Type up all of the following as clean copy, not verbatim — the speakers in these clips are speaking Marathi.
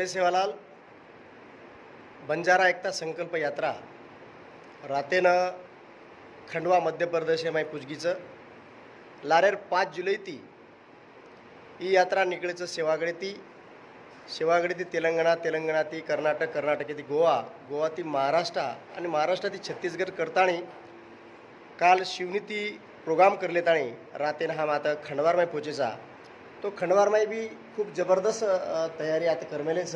जय सेवालाल. बंजारा एकता संकल्प यात्रा रातेनं खंडवा मध्य प्रदेश माय पुजगीचं लारेर 5 जुलै ती ही यात्रा निकळेचं सेवागडे ती तेलंगणा ती कर्नाटक ती गोवा ती महाराष्ट्र आणि महाराष्ट्र ती छत्तीसगड करताणी काल शिवनीती प्रोग्राम करलेताणी रातेनं हा माता खंडवारमाय पोचेचा तो खंडवारमाय बी खूप जबरदस्त तयारी आता करमेलेच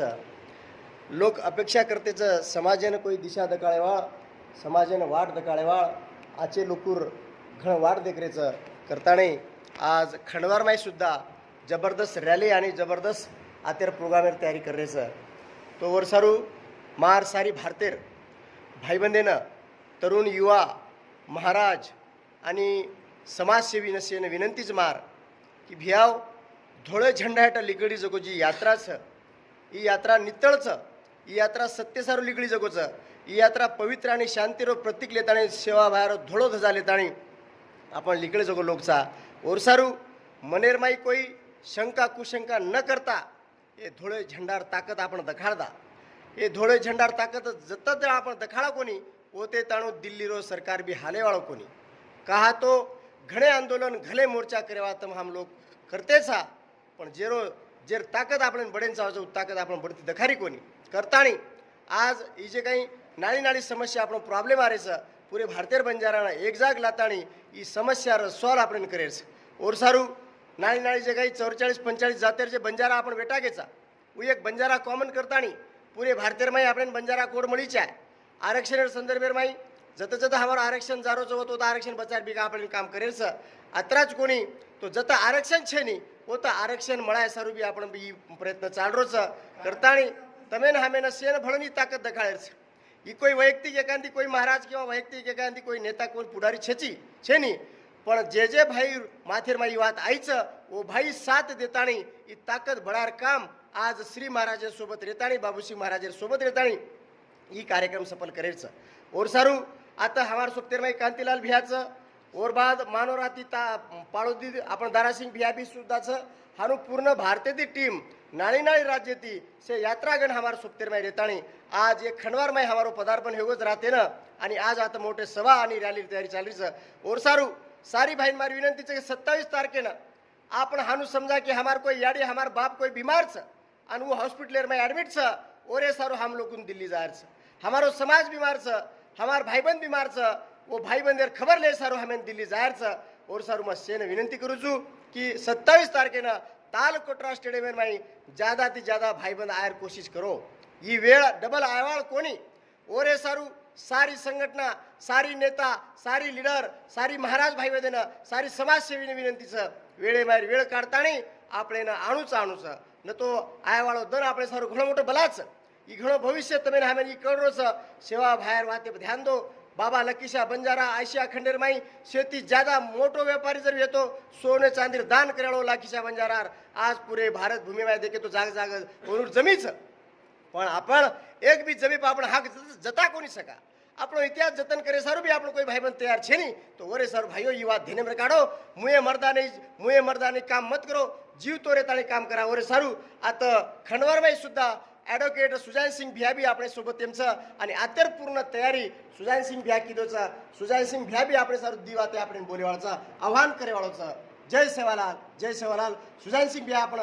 लोक अपेक्षा करतेच समाजानं कोई दिशा दकाळेवाळ समाजानं वाट दकाळेवाळ आचे लोकूर घण वाट देखरेचं करताणी आज खंडवारमाय सुद्धा जबरदस्त रॅली आणि जबरदस्त आतेर प्रोग्रामेर तयारी कररेचं तो वर्षारू मार सारी भारतेर भाईबंदेनं तरुण युवा महाराज आणि समाजसेवी नसेन विनंतीच मार की भियाव धोळे झेंडा हेटा लिगडी जगोची यात्राच ही यात्रा नितळचं ही यात्रा सत्यसारू लिगडी जगोचं ही यात्रा पवित्र आणि शांतीरो प्रतीक लेताणी सेवा बाहेर धोळो धजा लेताणी आपण लिगडे जगो लोकचा ओरसारू मनेरमाई कोई शंका कुशंका न करता हे धोळे झेंडार ताकद आपण दखाळदा हे धोळे झेंडार ताकद जतत आपण दखाळा कोणी ओते ताणू दिल्लीरो सरकार बी हालेवाळो कोणी कहा तो घणे आंदोलन घले मोर्चा करेवा तम हम लोग करतेच हा पण जेर ताकद आपण बडेंचा ताकद आपण बढती दखारी कोणी करताणी आज ही जे काही नाळी समस्या आपण प्रॉब्लेम आरेचं पुरे भारतीय बंजाराना एक जाग लाताणी ही समस्या सॉल्व आपण करेच ओरसारू नाळी जे काही 44-45 जातेर जे बंजारा आपण वेटा घ्यायचा उ एक बंजारा कॉमन करताणी पुरे भारतीयमाई आपण बंजारा कोड मळीच्या आरक्षण संदर्भेरमाई जत हमारा आरक्षण जारो जो होतो आरक्षण बचार बी का आपण काम करेच अत्राच कोणी तो जत आरक्षण छे नी होता आरक्षण मळाय सारू बी आपण बी प्रयत्न चालरोच करताणी तमेन हमेन सेन भळनी ताकद दखाळेच ही कोई वैयक्तिक एखादी कोई महाराज किंवा वैयक्तिक एखादी कोई नेता कोण पुढारी छे नी पण जे भाई माथेर माई वात आईचं ओ भाई साथ देताणी ही ताकद बळार काम आज श्री महाराजांसोबत रेताणी बाबूसिंग महाराजांसोबत रेताणी ही कार्यक्रम सफल करेच ओरसारू आता हमार सोबतेरमाई कांतीलाल भियाचं और बाद मानोराती पाळोदी आपण दारासिंग भिया बी सुद्धाचं हानु पूर्ण भारतीय टीम नाळी राज्यती से यात्रागण हमार सोबतेरमाई रेताणी आज एक खंडवारमाई हमारो पदार्पण हेगोच राहते ना आणि आज आता मोठे सभा आणि रॅली तयारी चालीच ओरसारू सारी भाई मारी विनंती है 27 तारखेनं आपण हानु समझा कि हमार कोई याडी हमार बाप कोई बीमार छ आणि वो हॉस्पिटल में एडमिट छ ओरे सारो हम लोग दिल्ली जायर छ हमारो समाज बीमार छ हमार भाईबंद बीमार छ वो भाईबंदेर खबर ले सारो हमें दिल्ली जायर छ और सारो मैं सेन विनंती करू छु कि 27 तारखेनं तालकोटरा स्टेडियम में ज्यादा ती ज्यादा भाईबंद आयर कोशिश करो ये वेळ डबल आयवाळ कोणी ओरे सारू सारी संघटना सारी नेता सारी लीडर सारी महाराज भाई बंदेनं सारी समाजसेवीने विनंतीचं वेळेमार वेळ काढताणी आपल्यानं आणूच न तो आयवाळो दर आपले सारू घणं मोठं बलाच ही घणं भविष्य तमेन हमें ही कळरोच सेवा बाहेर वाते ध्यान दो बाबा लकीशा बंजारा आशिया खंडेरमाई शेती ज्यादा मोठो व्यापारी जर येतो सोने चांदीर दान कराळो लाकीशा बंजारार आज पुरे भारत भूमीमाय देखे तो जाग ओनूर जमीच पण आपण एक भी जमीप आपण हाक जता कोणी सका આપણો ઇતિહાસ જતન કરે સારું બી આપણો કોઈ ભાઈબંધ તૈયાર છે નહીં તો ઓરે સારું ભાઈઓ એ વાત ધ્યાને કાઢો મુએ મર્દાને કામ મત કરો જીવ તો રેતાળી કામ કરા ઓરે સારું આ તો ખંડવારભાઈ સુદ્ધા ॲडव्होकेट सुजानसिंग भिया बी આપણે सोबत તેમचं आणि आतर पूर्ण तयारी सुजानसिंग भिया कीधोचा सुजानसिंग भिया बी આપણે સારું દીવાતે આપણે બોલેવાળાचा आव्हान करेवाळाचा जय सेवालाल सुजानसिंग भिया आपण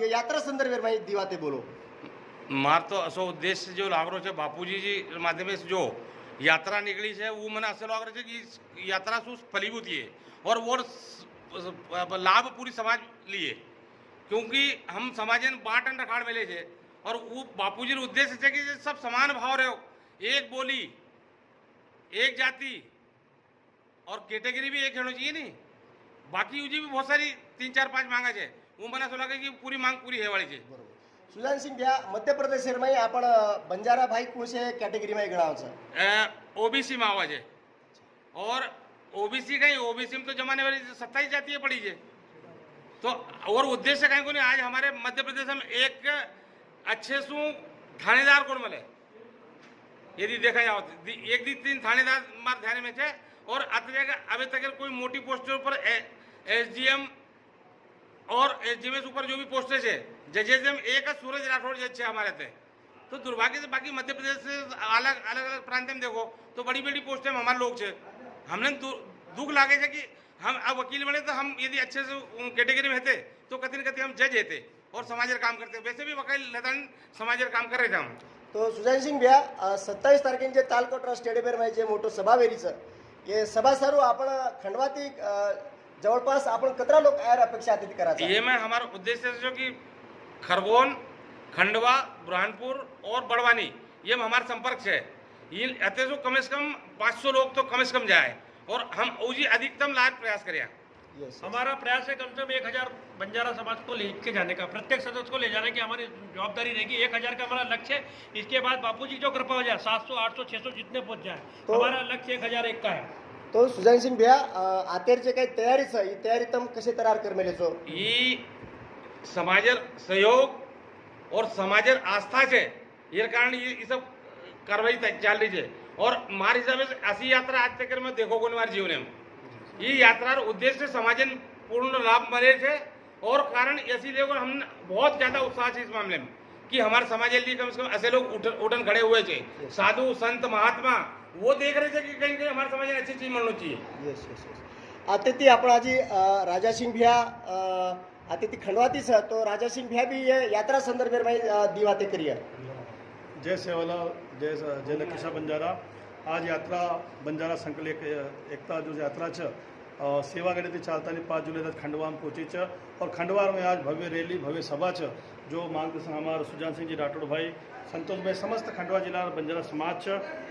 ये यात्रा संदर्भे में દીવાતે बोलो मार तो असो उद्देश्य जो लागरो है बापूजी जी माध्यम से जो यात्रा निकली है वो मैंने असं लग रहा है कि यात्रा सु फलीभूत है और वो लाभ पूरी समाज लिए क्योंकि हम समाज में बांटन रखाड़ मिले थे और वो बापूजी उद्देश्य है कि सब समान भाव रहे एक बोली एक जाति और कैटेगरी भी एक होनी चाहिए नहीं बाकी यूजी भी बहुत सारी 3-4-5 मांगा है वो मैंने असं लगा कि पूरी मांग पूरी है वाली है सुजानसिंग भैया मध्य प्रदेश में आपण बंजारा भाई कौन से कैटेगरी में गणाव ओबीसी में आवाज है और ओबीसी कहीं ओबीसी में तो जमाने वाली 27 जातियां पड़ी है तो और उद्देश्य कहीं को नहीं आज हमारे मध्य प्रदेश में एक अच्छे सु थानेदार कौन मिले यदि देखा जाओ एक दी 3 थानेदार मार ध्यान में थे और अभी तक कोई मोटी पोस्टों पर एसडीएम और एसडीएमएस ऊपर जो भी पोस्टेज है जैसे हम एक सूरज राठौड़ जैसे हमारे थे, तो दुर्भाग्य से बाकी मध्य प्रदेश से अलग अलग प्रांत में देखो तो बड़ी बड़ी पोस्ट में हमारे लोग छे। हमने दुख लागे छे कि हम अब वकील बने तो हम यदि अच्छे से कैटेगरी में थे तो कति न कति हम जज थे और समाज काम करते। वैसे भी वकील लतान समाज काम कर रहे थे हम। तो सुजानसिंग भैया 27 तारखेन जे तालकोटरा स्टेडियम जे मोठं सभा वेरीचं हे सभा सारू आपण खंडवाती जवळपास आपण कतरा लोक आयर अपेक्षा अतिथि करायचा ये में हमारा उद्देश्य है जो कि खरगोन, खंडवा, बुरहानपुर और बड़वानी ये में हमारा संपर्क है। ये अते जो कम से कम 500 लोग तो कम से कम जाए और हम उजी अधिकतम लाभ प्रयास करें। Yes, हमारा प्रयास है कम से कम 1000 बंजारा समाज को लेके जाने का, प्रत्येक सदस्य को ले जाने की हमारी जवाबदारी रहेगी। 1000 का हमारा लक्ष्य है। इसके बाद बापूजी जो कृपा हो जाए 700, 800, 600 जितने पहुंच जाए तो हमारा लक्ष्य 1001 का है। तो सुजानसिंग भैया आतेरचे काही तयारीच ही तयारी तम कसे तयार करमेलेचो ये समाजर सहयोग और समाजर आस्था है ये कारण ये सब कार्रवाई चाल रही है। और हमारे हिसाब से ऐसी यात्रा आज तक में देखो को हमारे जीवन में ये यात्रा उद्देश्य समाजन पूर्ण लाभ मिले थे और कारण ऐसी लेकर हम बहुत ज्यादा उत्साह है इस मामले में कि हमारे समाज के लिए कम से कम ऐसे लोग उठन खड़े हुए थे, साधु संत महात्मा वो देख रहे थे कि कहीं कहीं हमारे समाज में अच्छी चीज मिलनी चाहिए। येस येस येस आतिथ्य आपण आजी राजासिंग भैया आतिथ्य खंडवातीच तो राजासिंग भैया भी ये यात्रा संदर्भ में दी बातें करिए। जय सेवालाल, जय लकीशा बंजारा। आज यात्रा बंजारा संकल एकता जो यात्रा सेवा गणित चालता 5 जुलाई तक खंडवा में पहुंची और खंडवा में आज भव्य रैली भव्य सभा जो मार्गदर्शन हमारे सुजान सिंह जी राठौड़ भाई, संतोष भाई, समस्त खंडवा जिला बंजारा समाज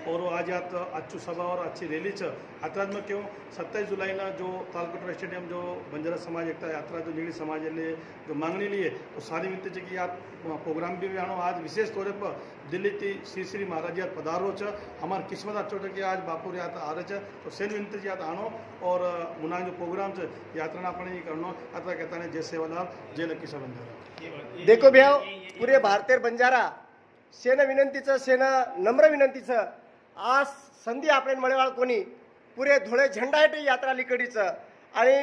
और वो आज अच्छी सभा और अच्छी रैली यात्रा में क्यों 27 जुलाई ना जो तालकोटरा स्टेडियम जो बंजारा समाज एकता यात्रा जो निगड़ी समाज ने जो मांगनी ली है तो सारी विनती है कि आप प्रोग्राम भी आनो आज विशेष तौर पर दिल्ली थी श्री श्री महाराज याद पधारो हमारी किस्मत अच्छो कि आज बापुर यात्रा आ रहे तो सेन विनती याद आनो और मुना जो प्रोग्राम यात्रा अपने करनो यात्रा कहता है जय सेवालाल, जय लकीशा बंजारा। देखो भैया पुरे भारतीय बंजारा सेन विनंतीचं सेन नम्र विनंतीचं आज संधी आपल्याला मिळवाल कोणी पुरे धुळे झेंडा आहे यात्रा लिकडीचं आणि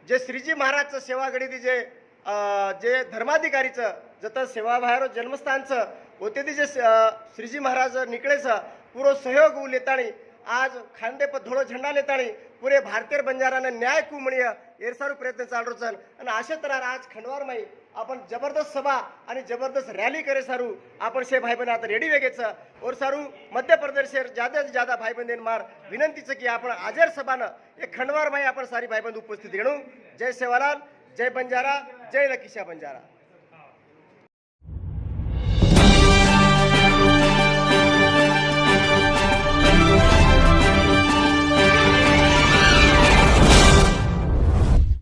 जे श्रीजी महाराजचं सेवागडी जे धर्माधिकारीचं जत सेवाभायर जन्मस्थानचं होते ते जे श्रीजी महाराज निकळेचं पुरो सहयोग लेताणी आज खांदे पर धोळो झेंडा लेताणी पुरे भारतीय बंजाराने न्याय कुमणीय एरसारू प्रयत्न चालू छन आणि अशा तरह आज खंडवार माई आपण जबरदस्त सभा आणि जबरदस्त रैली करे सारू आपण से भाई बहन आता रेडी वेगेच और सारू मध्य प्रदेश से ज्यादा से ज्यादा भाई बहन मार विनंतीच की आपण आजर सभान एक खंडवार माई आपण सारी भाई बंद उपस्थित रेणू। जय सेवालाल, जय बंजारा, जय लकीशा बंजारा।